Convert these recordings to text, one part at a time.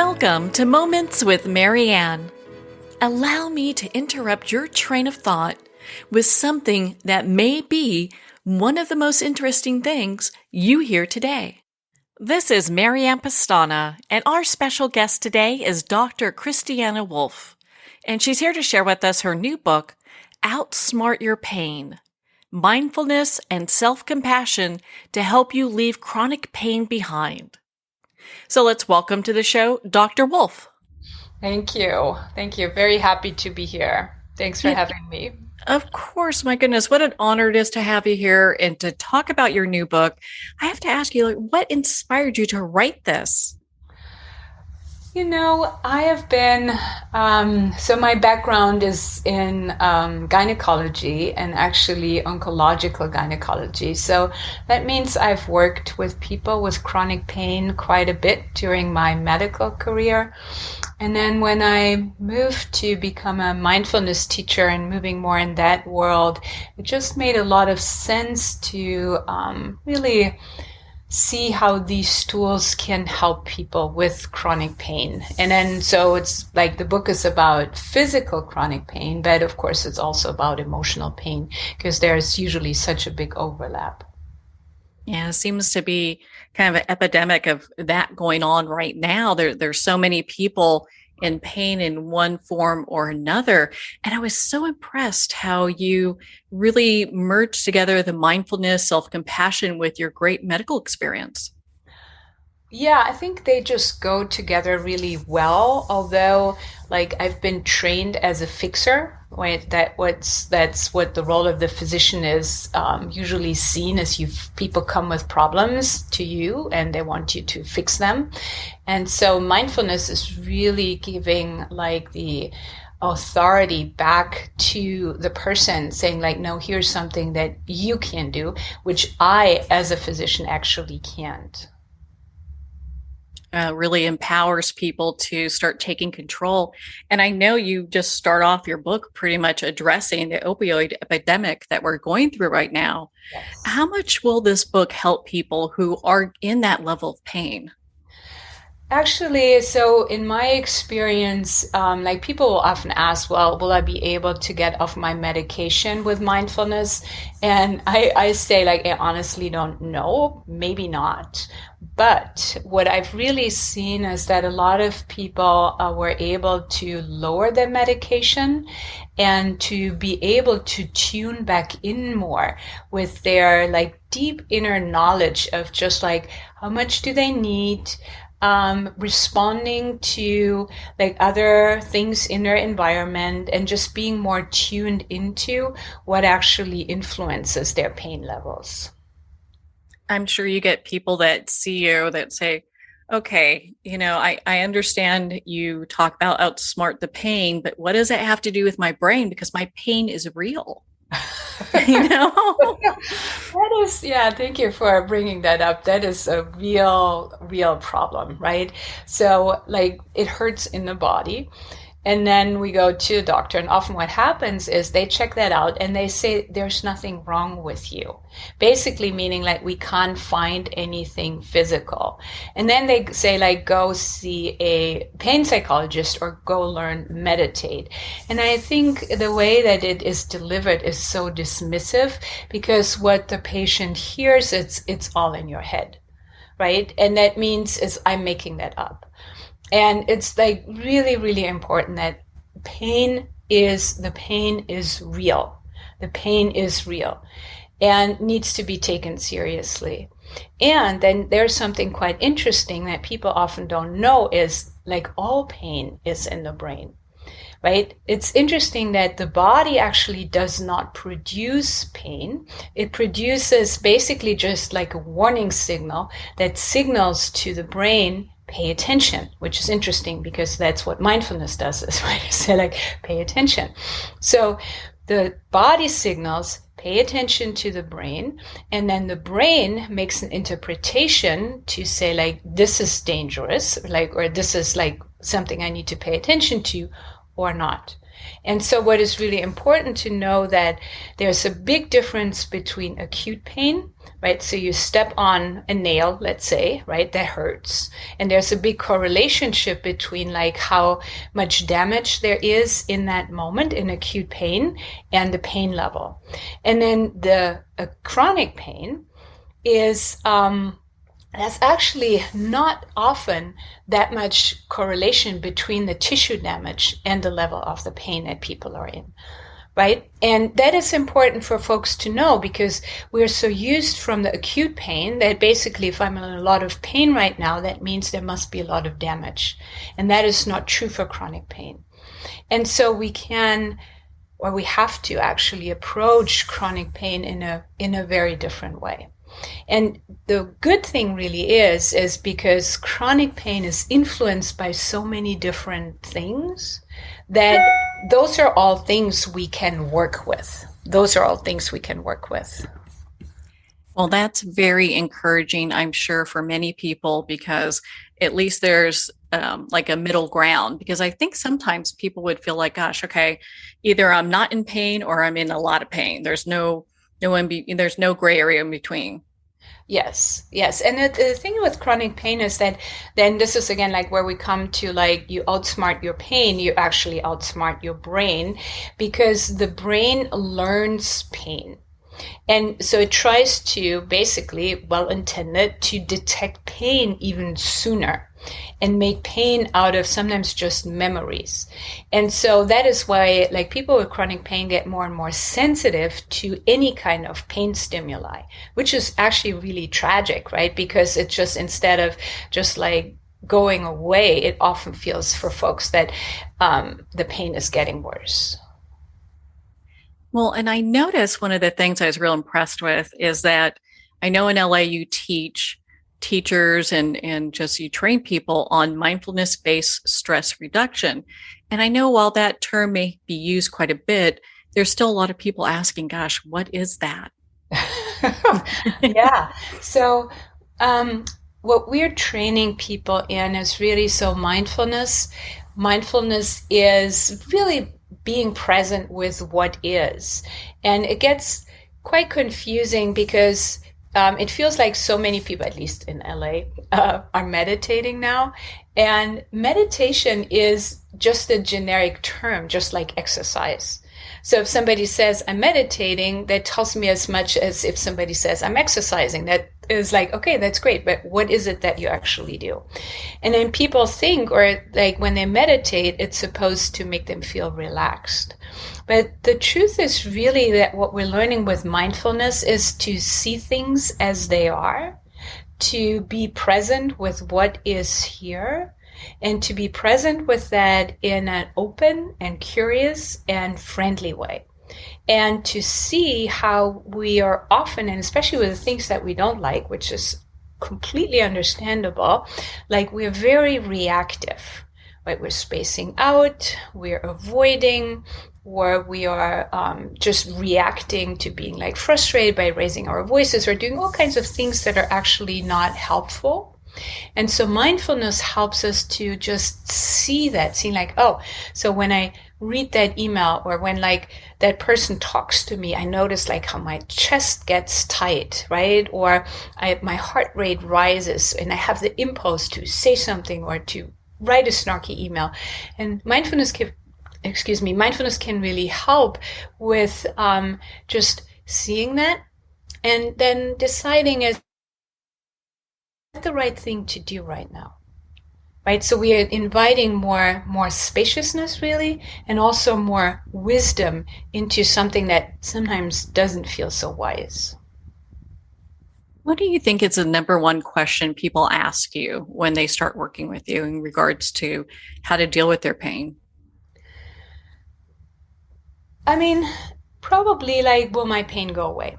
Welcome to Moments with Marianne. Allow me to interrupt your train of thought with something that may be one of the most interesting things you hear today. This is Marianne-Pestana, and our special guest today is Dr. Christiane Wolf, and she's here to share with us her new book, Outsmart-Your-Pain, Mindfulness and Self-Compassion to Help You Leave Chronic Pain Behind. So let's welcome to the show, Dr. Wolf. Thank you. Thank you. Very happy to be here. Thanks for having me. Of course. My goodness, what an honor it is to have you here and to talk about your new book. I have to ask you, what inspired you to write this? You know, I have been, so my background is in gynecology and actually oncological gynecology. So that means I've worked with people with chronic pain quite a bit during my medical career. And then when I moved to become a mindfulness teacher and moving more in that world, it just made a lot of sense to really see how these tools can help people with chronic pain. And then so it's like the book is about physical chronic pain, but of course it's also about emotional pain because there's usually such a big overlap. Yeah, it seems to be kind of an epidemic of that going on right now. There's so many people in pain in one form or another. And I was so impressed how you really merged together the mindfulness, self-compassion with your great medical experience. Yeah, I think they just go together really well. Although, like, I've been trained as a fixer. That's what the role of the physician is. Usually seen as people come with problems to you and they want you to fix them. And so mindfulness is really giving like the authority back to the person, saying like, no, here's something that you can do, which I as a physician actually can't. Really empowers people to start taking control. And I know you just start off your book pretty much addressing the opioid epidemic that we're going through right now. Yes. How much will this book help people who are in that level of pain? Actually, so in my experience, like people will often ask, well, will I be able to get off my medication with mindfulness? And I say, like, I honestly don't know, maybe not. But what I've really seen is that a lot of people were able to lower their medication and to be able to tune back in more with their like deep inner knowledge of just like how much do they need, responding to like other things in their environment and just being more tuned into what actually influences their pain levels. I'm sure you get people that see you that say, okay, I understand you talk about outsmart the pain, but what does it have to do with my brain? Because my pain is real. That is, yeah, thank you for bringing that up. That is a real problem, right? So like it hurts in the body. And then we go to a doctor, and often what happens is they check that out and they say there's nothing wrong with you. Basically meaning like we can't find anything physical. And then they say like go see a pain psychologist or go learn meditate. And I think the way that it is delivered is so dismissive because what the patient hears, it's all in your head, right? And that means is I'm making that up. And it's like really, really important that the pain is real. The pain is real and needs to be taken seriously. And then there's something quite interesting that people often don't know is like all pain is in the brain, right? It's interesting that the body actually does not produce pain. It produces basically just like a warning signal that signals to the brain, pay attention, which is interesting because that's what mindfulness does, is right? Say like, pay attention. So the body signals, pay attention to the brain, and then the brain makes an interpretation to say like, this is dangerous, like, or this is like something I need to pay attention to or not. And so what is really important to know that there's a big difference between acute pain, right? So you step on a nail, let's say, right? That hurts. And there's a big correlation between like how much damage there is in that moment in acute pain and the pain level. And then the chronic pain is, that's actually not often that much correlation between the tissue damage and the level of the pain that people are in, right? And that is important for folks to know because we're so used from the acute pain that basically if I'm in a lot of pain right now, that means there must be a lot of damage. And that is not true for chronic pain. And so we have to actually approach chronic pain in a very different way. And the good thing really is because chronic pain is influenced by so many different things that those are all things we can work with. Those are all things we can work with. Well, that's very encouraging, I'm sure, for many people, because at least there's like a middle ground. Because I think sometimes people would feel like, gosh, okay, either I'm not in pain or I'm in a lot of pain. There's no gray area in between. Yes. And the thing with chronic pain is that then this is again like where we come to like you outsmart your pain, you actually outsmart your brain because the brain learns pain. And so it tries to basically, well intended, to detect pain even sooner and make pain out of sometimes just memories. And so that is why like people with chronic pain get more and more sensitive to any kind of pain stimuli, which is actually really tragic, right? Because it's just instead of just like going away, it often feels for folks that the pain is getting worse. Well, and I noticed one of the things I was real impressed with is that I know in LA you teach teachers and just you train people on mindfulness-based stress reduction. And I know while that term may be used quite a bit, there's still a lot of people asking, gosh, what is that? Yeah. So what we're training people in is really so mindfulness. Mindfulness is really being present with what is. And it gets quite confusing because it feels like so many people, at least in LA, are meditating now. And meditation is just a generic term, just like exercise. So if somebody says I'm meditating, that tells me as much as if somebody says I'm exercising. That is like, okay, that's great, but what is it that you actually do? And then people think, or like when they meditate, it's supposed to make them feel relaxed. But the truth is really that what we're learning with mindfulness is to see things as they are, to be present with what is here, and to be present with that in an open and curious and friendly way. And to see how we are often, and especially with the things that we don't like, which is completely understandable, like we're very reactive, right? We're spacing out, we're avoiding, or we are just reacting to being like frustrated by raising our voices or doing all kinds of things that are actually not helpful. And so mindfulness helps us to just see that, see like, oh, so when I read that email or when like that person talks to me, I notice like how my chest gets tight, right? Or my heart rate rises and I have the impulse to say something or to write a snarky email. And mindfulness can really help with just seeing that and then deciding is the right thing to do right now, right? So we are inviting more spaciousness really, and also more wisdom into something that sometimes doesn't feel so wise. What do you think is the number one question people ask you when they start working with you in regards to how to deal with their pain? I mean, probably like, will my pain go away?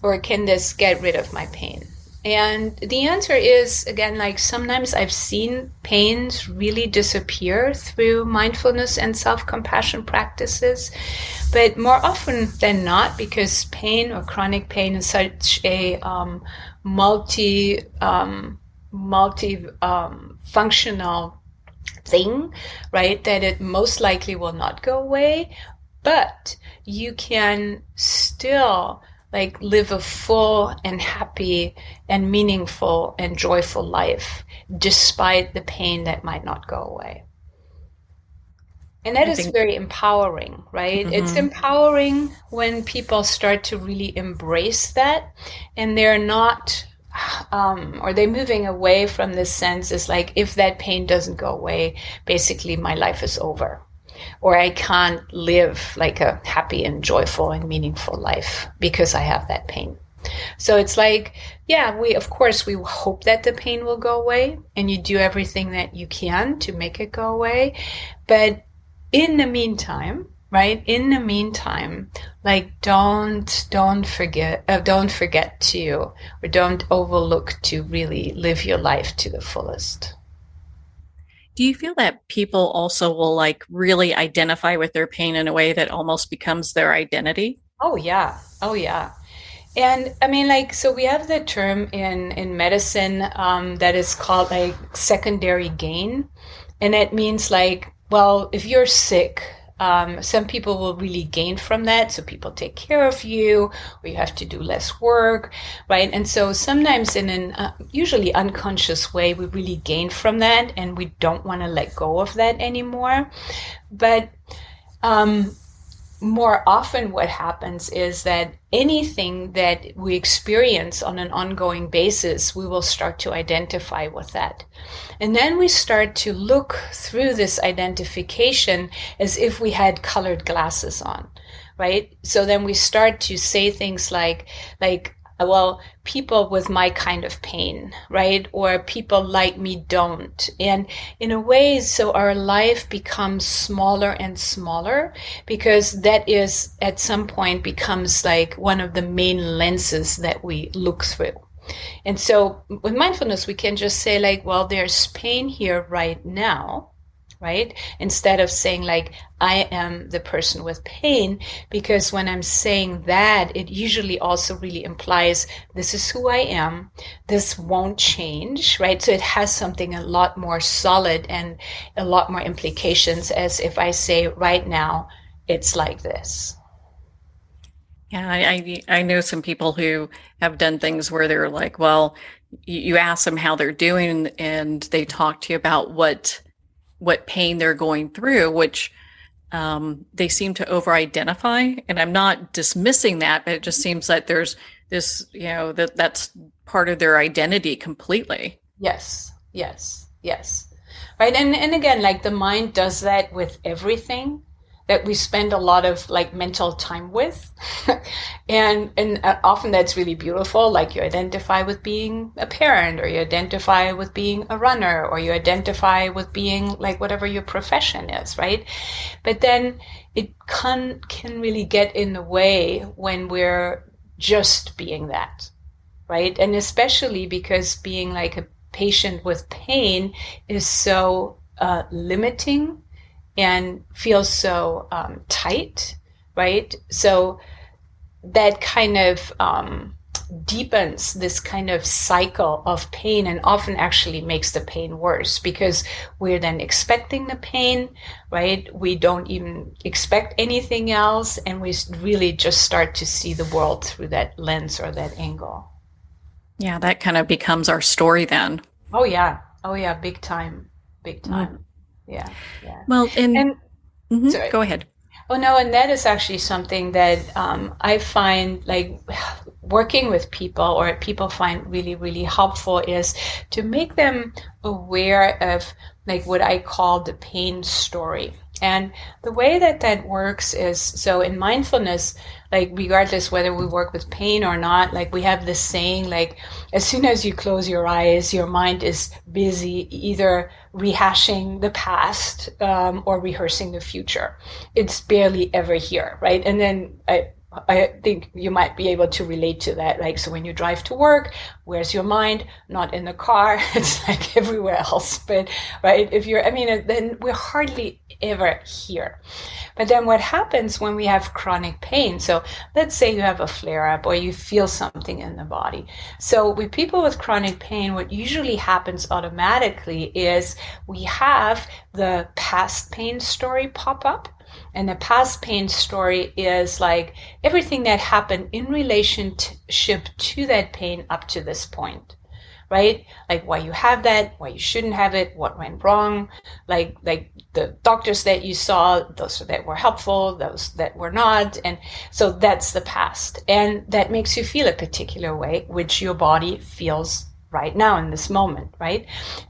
Or can this get rid of my pain? And the answer is, again, like sometimes I've seen pains really disappear through mindfulness and self-compassion practices, but more often than not, because pain or chronic pain is such a multi-functional thing, right? That it most likely will not go away, but you can still like live a full and happy and meaningful and joyful life despite the pain that might not go away. And that is very empowering, right? It's empowering when people start to really embrace that, and they're not, or they're moving away from this sense is like, if that pain doesn't go away, basically my life is over, or I can't live like a happy and joyful and meaningful life because I have that pain. So it's like, yeah, we hope that the pain will go away, and you do everything that you can to make it go away. But in the meantime, right? In the meantime, like don't forget to, or don't overlook to really live your life to the fullest. Do you feel that people also will like really identify with their pain in a way that almost becomes their identity? Oh yeah. Oh yeah. And I mean, like, so we have the term in medicine that is called like secondary gain. And it means like, well, if you're sick, some people will really gain from that. So people take care of you, or you have to do less work, right? And so sometimes in an usually unconscious way, we really gain from that, and we don't want to let go of that anymore. But more often what happens is that anything that we experience on an ongoing basis, we will start to identify with that. And then we start to look through this identification as if we had colored glasses on, right? So then we start to say things like, well, people with my kind of pain, right? Or people like me don't. And in a way, so our life becomes smaller and smaller, because that is at some point becomes like one of the main lenses that we look through. And so with mindfulness, we can just say like, well, there's pain here right now, right? Instead of saying like, I am the person with pain, because when I'm saying that, it usually also really implies this is who I am. This won't change, right? So it has something a lot more solid and a lot more implications, as if I say right now, it's like this. Yeah, I know some people who have done things where they're like, well, you ask them how they're doing, and they talk to you about what pain they're going through, which they seem to over-identify. And I'm not dismissing that, but it just seems that there's this, that's part of their identity completely. Yes. Right. And again, like the mind does that with everything that we spend a lot of like mental time with. and often that's really beautiful. Like you identify with being a parent, or you identify with being a runner, or you identify with being like whatever your profession is, right? But then it can really get in the way when we're just being that, right? And especially because being like a patient with pain is so limiting and feels so tight, right? So that kind of deepens this kind of cycle of pain, and often actually makes the pain worse, because we're then expecting the pain, right? We don't even expect anything else, and we really just start to see the world through that lens or that angle. Yeah, that kind of becomes our story then. Oh yeah, big time. Mm. Yeah. Well, sorry. Go ahead. Oh no, and that is actually something that I find like working with people, or people find really, really helpful, is to make them aware of like what I call the pain story. And the way that works is, so in mindfulness, like regardless whether we work with pain or not, like we have this saying, like as soon as you close your eyes, your mind is busy either rehashing the past or rehearsing the future. It's barely ever here, right? And then I think you might be able to relate to that. Like, so when you drive to work, where's your mind? Not in the car. It's like everywhere else. But, right, then we're hardly ever here. But then what happens when we have chronic pain? So let's say you have a flare up or you feel something in the body. So with people with chronic pain, what usually happens automatically is we have the past pain story pop up. And the past pain story is like everything that happened in relationship to that pain up to this point, right? Like why you have that, why you shouldn't have it, what went wrong, like the doctors that you saw, those that were helpful, those that were not. And so that's the past. And that makes you feel a particular way, which your body feels right now in this moment, right?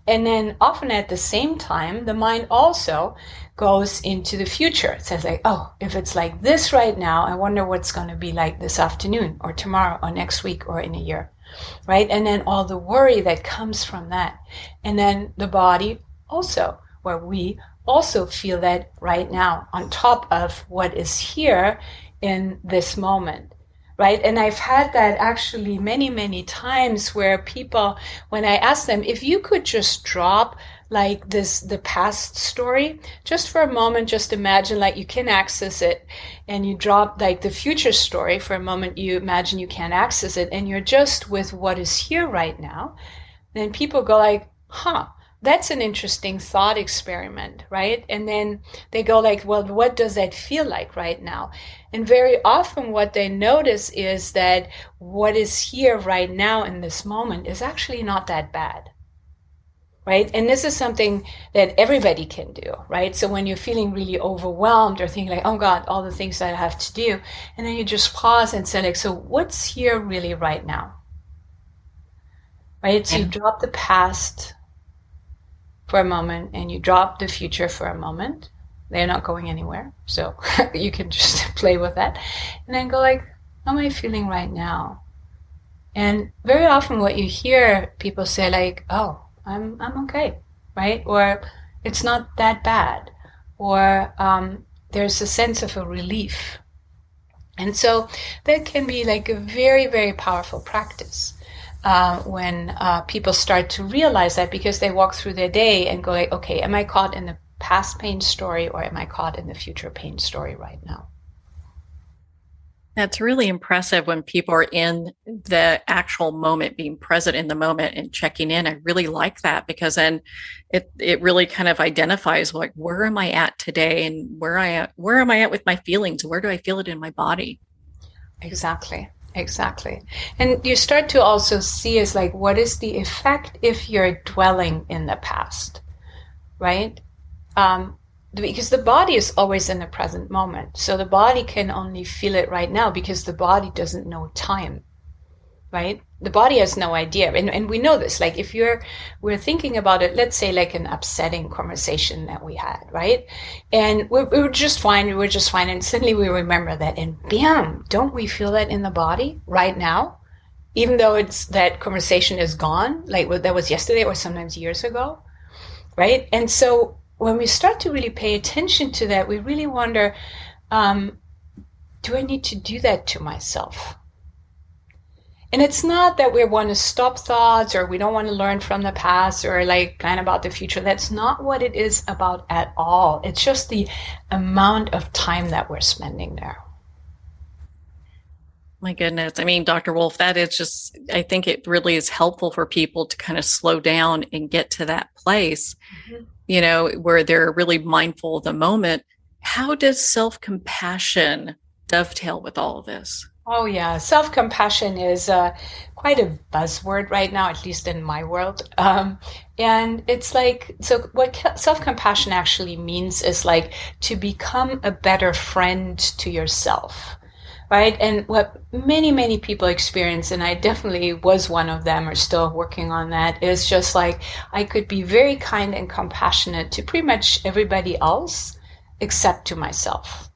And then often at the same time, the mind also goes into the future. It says like, oh, if it's like this right now, I wonder what's going to be like this afternoon or tomorrow or next week or in a year, right? And then all the worry that comes from that. And then the body also, where we also feel that right now on top of what is here in this moment. Right. And I've had that actually many, many times where people, when I ask them, if you could just drop like the past story, just for a moment, just imagine like you can access it, and you drop like the future story for a moment, you imagine you can't access it, and you're just with what is here right now, then people go like, huh. That's an interesting thought experiment, right? And then they go like, well, what does that feel like right now? And very often what they notice is that what is here right now in this moment is actually not that bad, right? And this is something that everybody can do, right? So when you're feeling really overwhelmed or thinking like, oh God, all the things that I have to do, and then you just pause and say like, so what's here really right now, right? So you drop the past for a moment and you drop the future for a moment. They're not going anywhere, so you can just play with that, and then go like, how am I feeling right now? And very often what you hear people say like, oh, I'm okay, right? Or it's not that bad, or there's a sense of a relief. And so that can be like a very, very powerful practice. When people start to realize that, because they walk through their day and go like, okay, am I caught in the past pain story or am I caught in the future pain story right now? That's really impressive when people are in the actual moment, being present in the moment and checking in. I really like that, because then it really kind of identifies like, where am I at today, and where am I at with my feelings? Where do I feel it in my body? Exactly. And you start to also see is like, what is the effect if you're dwelling in the past, right? Because the body is always in the present moment. So the body can only feel it right now because the body doesn't know time, right? The body has no idea. And we know this, like if we're thinking about it, let's say like an upsetting conversation that we had, right? And we were just fine. And suddenly we remember that, and bam, don't we feel that in the body right now? Even though that conversation is gone, like that was yesterday or sometimes years ago, right? And so when we start to really pay attention to that, we really wonder, do I need to do that to myself? And it's not that we want to stop thoughts or we don't want to learn from the past or like plan about the future. That's not what it is about at all. It's just the amount of time that we're spending there. My goodness. I mean, Dr. Wolf, that is just, I think it really is helpful for people to kind of slow down and get to that place, where they're really mindful of the moment. How does self-compassion dovetail with all of this? Oh, yeah. Self-compassion is quite a buzzword right now, at least in my world. And it's like, so what self-compassion actually means is like to become a better friend to yourself, right? And what many, many people experience, and I definitely was one of them or still working on that, is just like I could be very kind and compassionate to pretty much everybody else except to myself.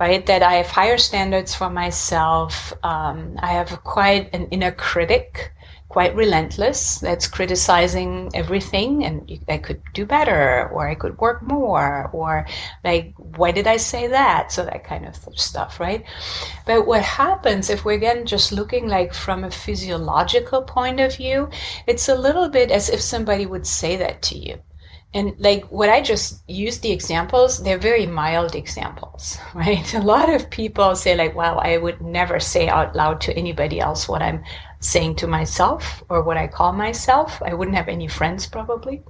Right, that I have higher standards for myself. I have quite an inner critic quite relentless, that's criticizing everything, and I could do better, or I could work more, or like, why did I say that? So that kind of stuff, right? But what happens if we're again just looking like from a physiological point of view, it's a little bit as if somebody would say that to you. And like what I just used the examples, they're very mild examples, right? A lot of people say like, wow, I would never say out loud to anybody else what I'm saying to myself or what I call myself. I wouldn't have any friends probably.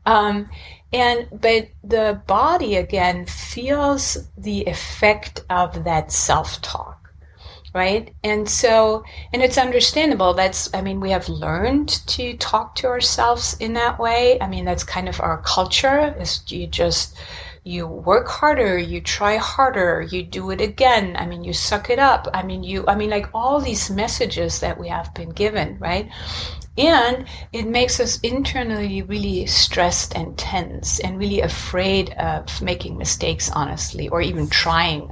But the body again feels the effect of that self-talk. Right. And it's understandable. We have learned to talk to ourselves in that way. I mean, that's kind of our culture is you work harder, you try harder, you do it again. I mean, you suck it up. Like all these messages that we have been given, right? And it makes us internally really stressed and tense and really afraid of making mistakes, honestly, or even trying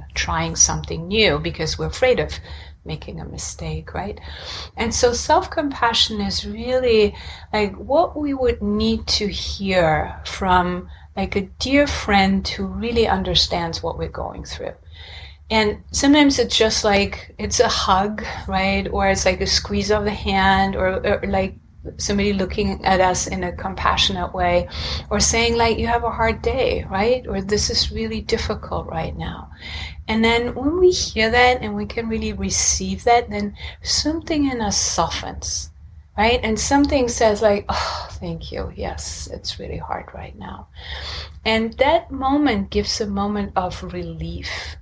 something new because we're afraid of making a mistake, right? And so self-compassion is really like what we would need to hear from like a dear friend who really understands what we're going through. And sometimes it's just like, it's a hug, right? Or it's like a squeeze of the hand or like somebody looking at us in a compassionate way or saying like, you have a hard day, right? Or this is really difficult right now. And then when we hear that and we can really receive that, then something in us softens, right? And something says like, oh, thank you. Yes, it's really hard right now. And that moment gives a moment of relief.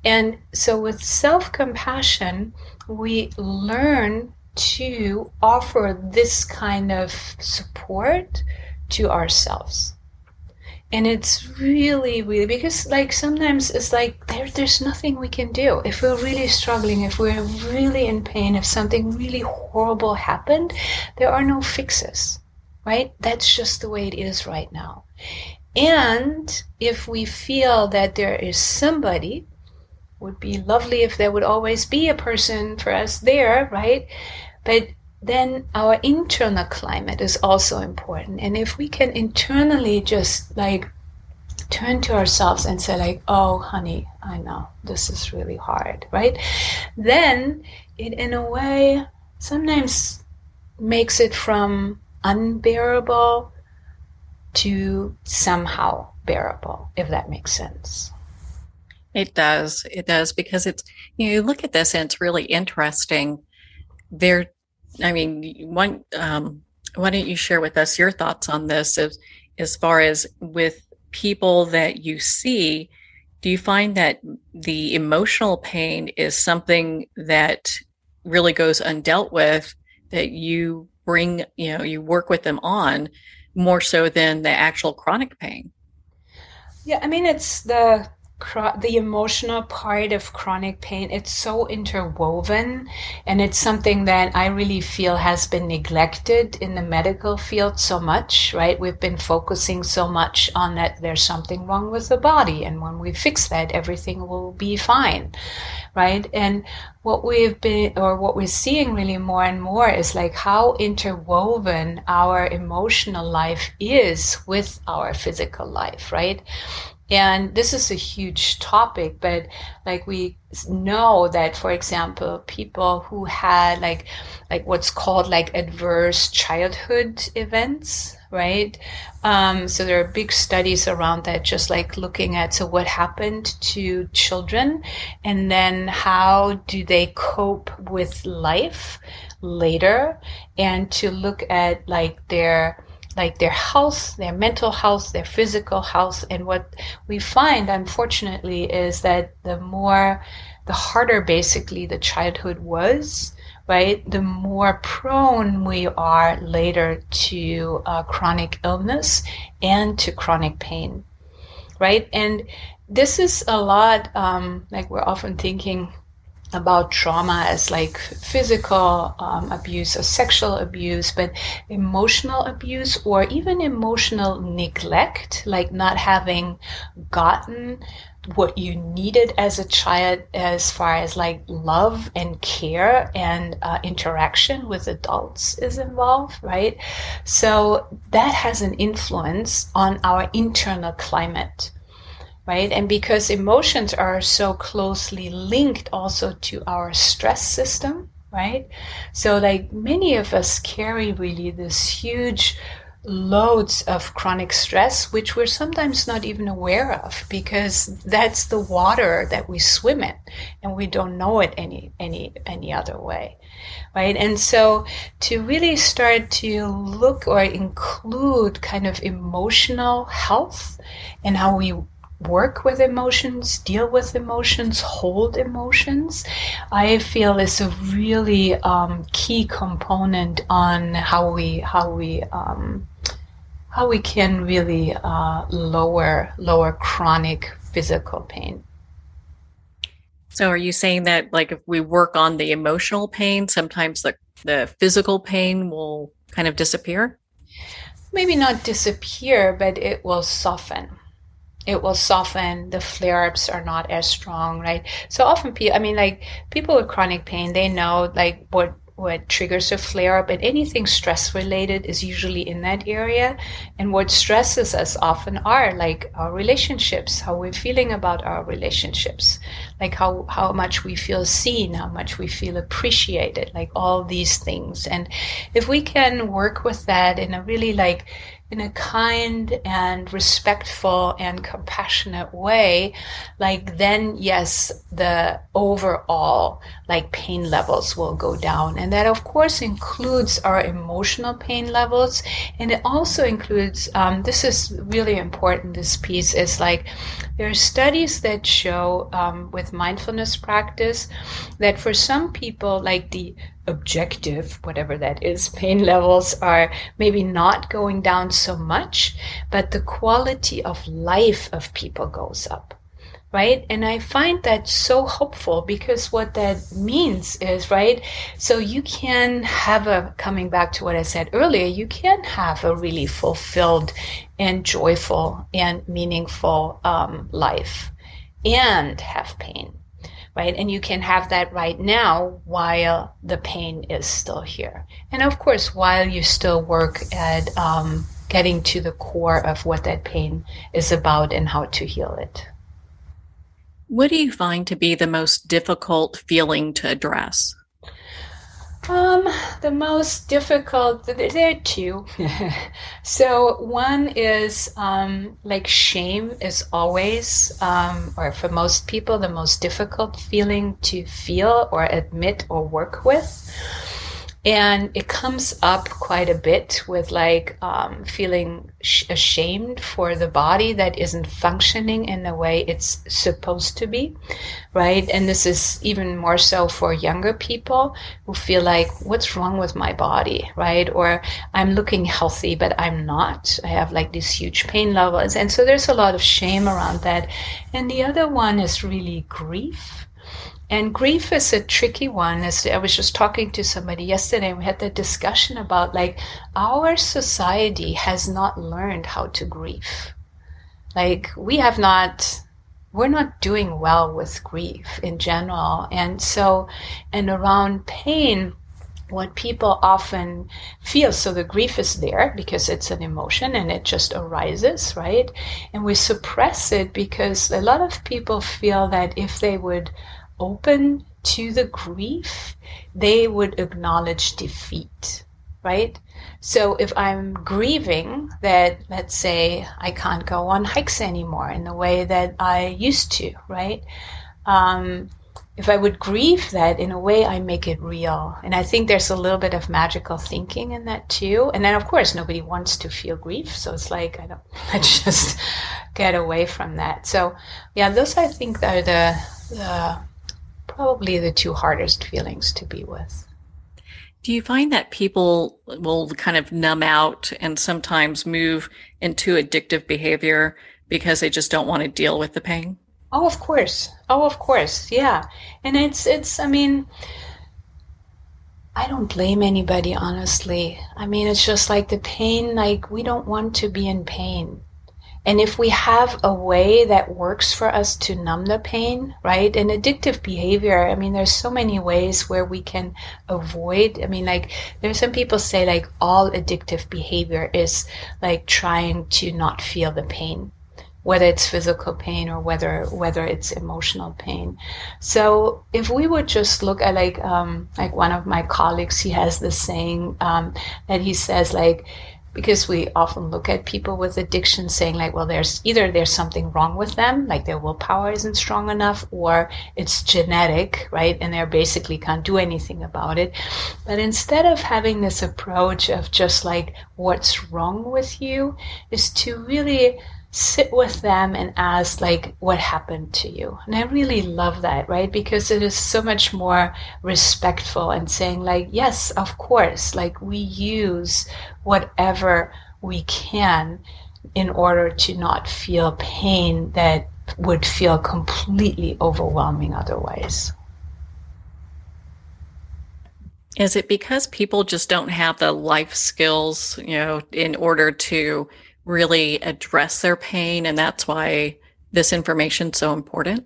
And so with self-compassion, we learn to offer this kind of support to ourselves. And it's really, really, because like sometimes it's like there's nothing we can do. If we're really struggling, if we're really in pain, if something really horrible happened, there are no fixes, right? That's just the way it is right now. And if we feel that there is somebody, would be lovely if there would always be a person for us there, right? But then our internal climate is also important. And if we can internally just like turn to ourselves and say like, oh, honey, I know this is really hard, right? Then it in a way sometimes makes it from unbearable to somehow bearable, if that makes sense. It does, because it's, you look at this and it's really interesting. Why don't you share with us your thoughts on this as far as with people that you see, do you find that the emotional pain is something that really goes undealt with, that you bring, you work with them on more so than the actual chronic pain? Yeah, I mean, it's the emotional part of chronic pain. It's so interwoven, and it's something that I really feel has been neglected in the medical field so much, right? We've been focusing so much on that there's something wrong with the body, and when we fix that, everything will be fine, right? And what we're seeing really more and more is like how interwoven our emotional life is with our physical life, right? And this is a huge topic, but like we know that, for example, people who had like what's called like adverse childhood events, right? So there are big studies around that, just like looking at, so what happened to children and then how do they cope with life later, and to look at like their health, their mental health, their physical health. And what we find, unfortunately, is that the harder basically the childhood was, right, the more prone we are later to chronic illness and to chronic pain, right? And this is a lot, like we're often thinking about trauma as like physical abuse or sexual abuse, but emotional abuse or even emotional neglect, like not having gotten what you needed as a child as far as like love and care and interaction with adults is involved, right? So that has an influence on our internal climate, right? And because emotions are so closely linked also to our stress system, right? So like many of us carry really this huge loads of chronic stress, which we're sometimes not even aware of, because that's the water that we swim in, and we don't know it any other way, right? And so to really start to look or include kind of emotional health and how we work with emotions, deal with emotions, hold emotions, I feel is a really key component on how we can really lower chronic physical pain. So are you saying that like if we work on the emotional pain, sometimes the physical pain will kind of disappear? Maybe not disappear, but it will soften. It will soften. The flare-ups are not as strong, right? So often people with chronic pain, they know like what triggers a flare-up, and anything stress-related is usually in that area. And what stresses us often are like our relationships, how we're feeling about our relationships, like how much we feel seen, how much we feel appreciated, like all these things. And if we can work with that in a really in a kind and respectful and compassionate way, like then yes, the overall like pain levels will go down. And that of course includes our emotional pain levels. And it also includes, this is really important, this piece is like, there are studies that show with mindfulness practice that for some people, like the objective, whatever that is, pain levels are maybe not going down so much, but the quality of life of people goes up, right? And I find that so hopeful, because what that means is, right, so you can have coming back to what I said earlier, you can have a really fulfilled and joyful and meaningful life and have pain. Right? And you can have that right now while the pain is still here. And of course, while you still work at getting to the core of what that pain is about and how to heal it. What do you find to be the most difficult feeling to address? The most difficult, there are two. So one is like shame is always, or for most people, the most difficult feeling to feel or admit or work with. And it comes up quite a bit with like feeling ashamed for the body that isn't functioning in the way it's supposed to be, right? And this is even more so for younger people who feel like, what's wrong with my body, right? Or I'm looking healthy, but I'm not. I have like these huge pain levels. And so there's a lot of shame around that. And the other one is really grief. And grief is a tricky one. As I was just talking to somebody yesterday, and we had that discussion about like our society has not learned how to grieve. Like we're not doing well with grief in general. And so, and around pain, what people often feel, so the grief is there because it's an emotion and it just arises, right? And we suppress it because a lot of people feel that if they would open to the grief, they would acknowledge defeat, right? So if I'm grieving that, let's say, I can't go on hikes anymore in the way that I used to, right? If I would grieve that, in a way, I make it real. And I think there's a little bit of magical thinking in that too. And then, of course, nobody wants to feel grief. So it's like, let's just get away from that. So yeah, those I think are the probably the two hardest feelings to be with. Do you find that people will kind of numb out and sometimes move into addictive behavior because they just don't want to deal with the pain? Oh, of course. Yeah. And it's, I mean, I don't blame anybody, honestly. I mean, it's just like the pain, like we don't want to be in pain. And if we have a way that works for us to numb the pain, right? And addictive behavior, I mean, there's so many ways where we can avoid. I mean, like, there's some people say like all addictive behavior is like trying to not feel the pain, whether it's physical pain or whether it's emotional pain. So if we would just look at like one of my colleagues, he has this saying that he says like, because we often look at people with addiction saying like, well, there's something wrong with them, like their willpower isn't strong enough, or it's genetic, right? And they basically can't do anything about it. But instead of having this approach of just like, what's wrong with you, is to really sit with them and ask like, what happened to you? And I really love that, right? Because it is so much more respectful and saying like, yes, of course, like we use whatever we can in order to not feel pain that would feel completely overwhelming otherwise. Is it because people just don't have the life skills, in order to really address their pain, and that's why this information is so important?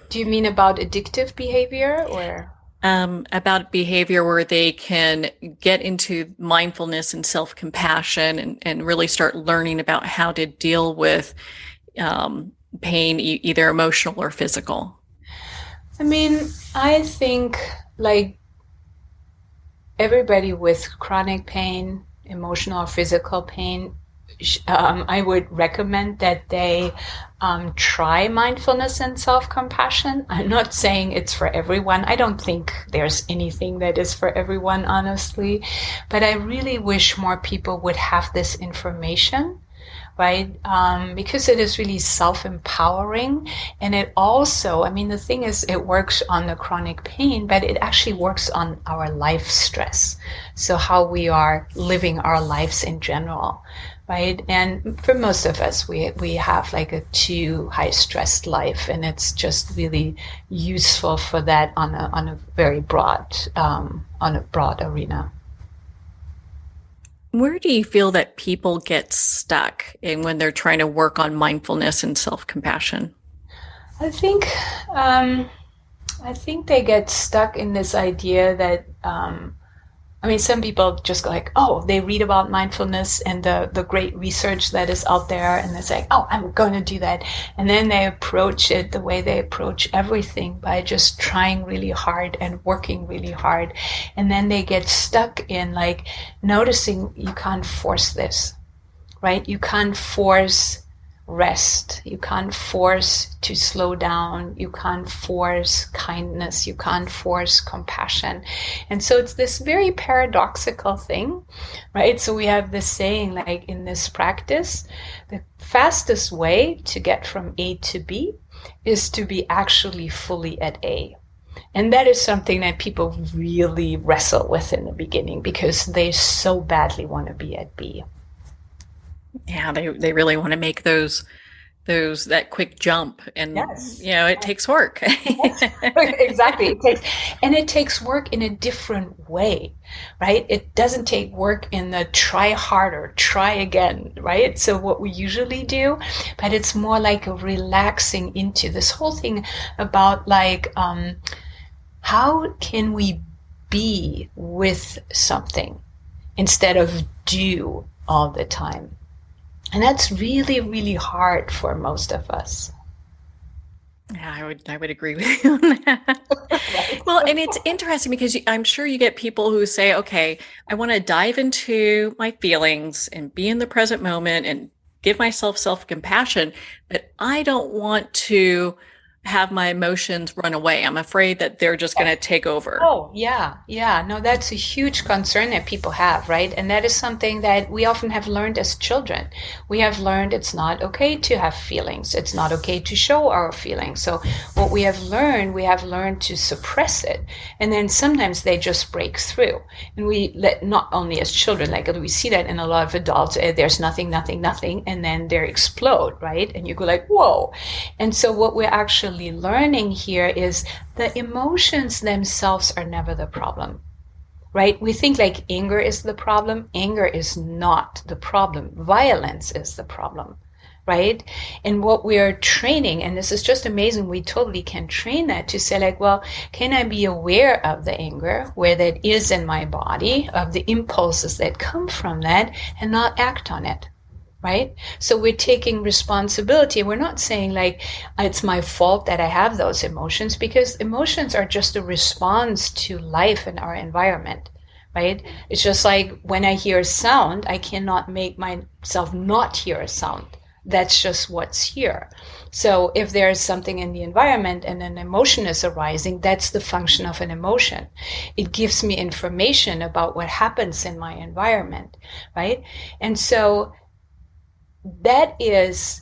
Do you mean about addictive behavior or? About behavior where they can get into mindfulness and self-compassion and really start learning about how to deal with pain, either emotional or physical. I mean, I think like everybody with chronic pain, emotional or physical pain, I would recommend that they try mindfulness and self-compassion. I'm not saying it's for everyone. I don't think there's anything that is for everyone, honestly. But I really wish more people would have this information, right? Because it is really self-empowering. And it also, I mean, the thing is, it works on the chronic pain, but it actually works on our life stress. So how we are living our lives in general, right? And for most of us, we have like a too high stressed life, and it's just really useful for that on a very broad, arena. Where do you feel that people get stuck in when they're trying to work on mindfulness and self-compassion? I think they get stuck in this idea that, some people just go like, oh, they read about mindfulness and the great research that is out there, and they say, oh, I'm going to do that. And then they approach it the way they approach everything, by just trying really hard and working really hard. And then they get stuck in like noticing you can't force this, right? You can't force rest. You can't force to slow down. You can't force kindness. You can't force compassion. And so it's this very paradoxical thing, right? So we have this saying, like in this practice, the fastest way to get from A to B is to be actually fully at A. And that is something that people really wrestle with in the beginning, because they so badly want to be at B. Yeah, they really want to make that quick jump, and yes. It takes work. Yes. Exactly. It takes work in a different way, right? It doesn't take work in the try harder, try again, right? So what we usually do, but it's more like a relaxing into this whole thing about like, how can we be with something instead of do all the time? And that's really, really hard for most of us. Yeah, I would agree with you on that. Right. Well, and it's interesting because I'm sure you get people who say, okay, I want to dive into my feelings and be in the present moment and give myself self-compassion, but I don't want to have my emotions run away. I'm afraid that they're just going to take over. Oh, yeah. Yeah. No, that's a huge concern that people have, right? And that is something that we often have learned as children. We have learned it's not okay to have feelings. It's not okay to show our feelings. So what we have learned to suppress it. And then sometimes they just break through. And we let, not only as children, like we see that in a lot of adults, there's nothing, and then they explode, right? And you go like, whoa. And so what we're actually learning here is the emotions themselves are never the problem, right? We think like anger is the problem. Anger is not the problem. Violence is the problem, right? And what we are training, and this is just amazing, we totally can train that to say like, well, can I be aware of the anger, where that is in my body, of the impulses that come from that, and not act on it, right? So we're taking responsibility. We're not saying like, it's my fault that I have those emotions, because emotions are just a response to life in our environment, right? It's just like when I hear a sound, I cannot make myself not hear a sound. That's just what's here. So if there's something in the environment and an emotion is arising, that's the function of an emotion. It gives me information about what happens in my environment, right? And so that is,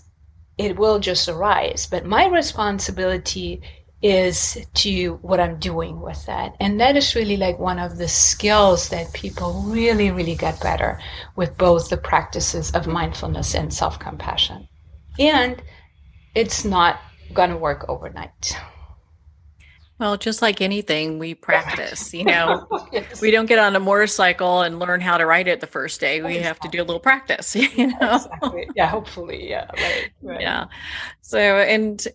it will just arise. But my responsibility is to what I'm doing with that. And that is really like one of the skills that people really, really get better with both the practices of mindfulness and self-compassion. And it's not going to work overnight. Well, just like anything, we practice, Yes. We don't get on a motorcycle and learn how to ride it the first day. We have to do a little practice, Exactly. Yeah, hopefully. Yeah. Right. Yeah. So, and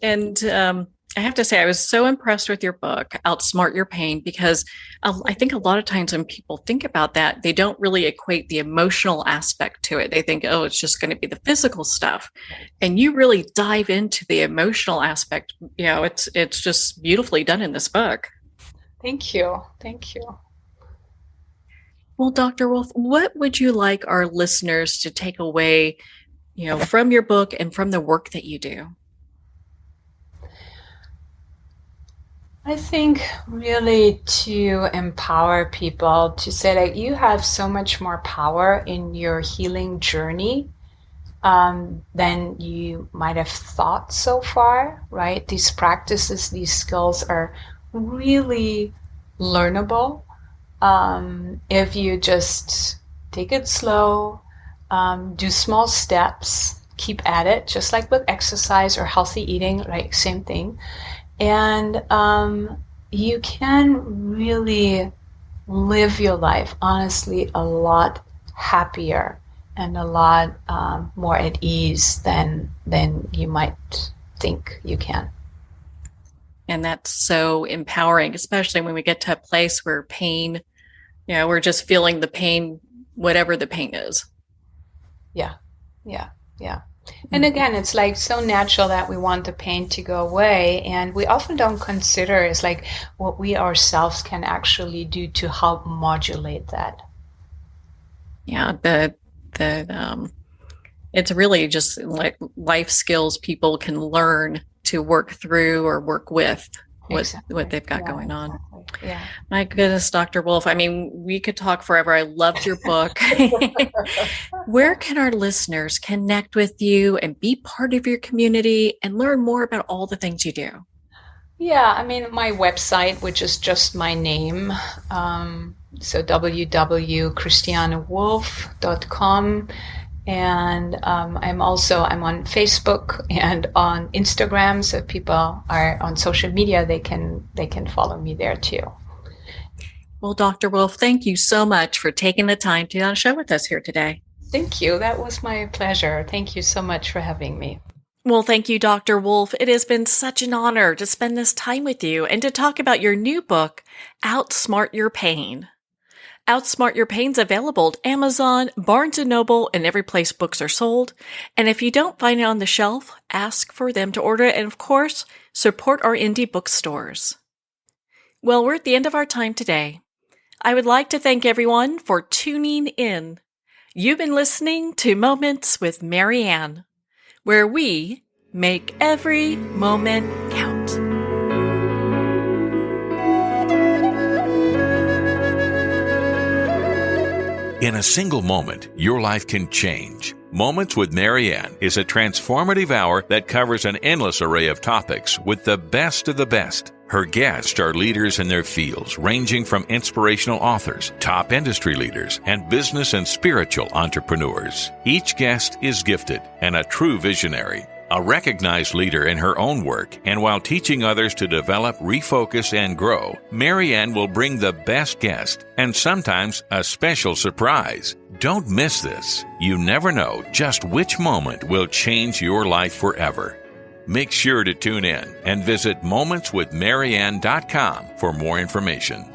I have to say, I was so impressed with your book, Outsmart Your Pain, because I think a lot of times when people think about that, they don't really equate the emotional aspect to it. They think, oh, it's just going to be the physical stuff. And you really dive into the emotional aspect. It's just beautifully done in this book. Thank you. Thank you. Well, Dr. Wolf, what would you like our listeners to take away, from your book and from the work that you do? I think really to empower people to say that you have so much more power in your healing journey than you might have thought so far, right? These practices, these skills are really learnable if you just take it slow, do small steps, keep at it, just like with exercise or healthy eating, right? Same thing. And you can really live your life, honestly, a lot happier and a lot more at ease than you might think you can. And that's so empowering, especially when we get to a place where pain, we're just feeling the pain, whatever the pain is. Yeah. And again, it's like so natural that we want the pain to go away. And we often don't consider it's like what we ourselves can actually do to help modulate that. Yeah, it's really just like life skills people can learn to work through or work with what they've got going on. Exactly. Yeah. My goodness, Dr. Wolf. I mean, we could talk forever. I loved your book. Where can our listeners connect with you and be part of your community and learn more about all the things you do? Yeah, I mean, my website, which is just my name, so www.christianewolf.com. And I'm on Facebook and on Instagram. So if people are on social media, they can follow me there too. Well, Dr. Wolf, thank you so much for taking the time to be on the show with us here today. Thank you. That was my pleasure. Thank you so much for having me. Well, thank you, Dr. Wolf. It has been such an honor to spend this time with you and to talk about your new book, Outsmart Your Pain. Outsmart Your Pain's available at Amazon, Barnes & Noble, and every place books are sold. And if you don't find it on the shelf, ask for them to order it. And of course, support our indie bookstores. Well, we're at the end of our time today. I would like to thank everyone for tuning in. You've been listening to Moments with Marianne, where we make every moment count. In a single moment, your life can change. Moments with Marianne is a transformative hour that covers an endless array of topics with the best of the best. Her guests are leaders in their fields, ranging from inspirational authors, top industry leaders, and business and spiritual entrepreneurs. Each guest is gifted and a true visionary. A recognized leader in her own work, and while teaching others to develop, refocus, and grow, Marianne will bring the best guest and sometimes a special surprise. Don't miss this. You never know just which moment will change your life forever. Make sure to tune in and visit momentswithmarianne.com for more information.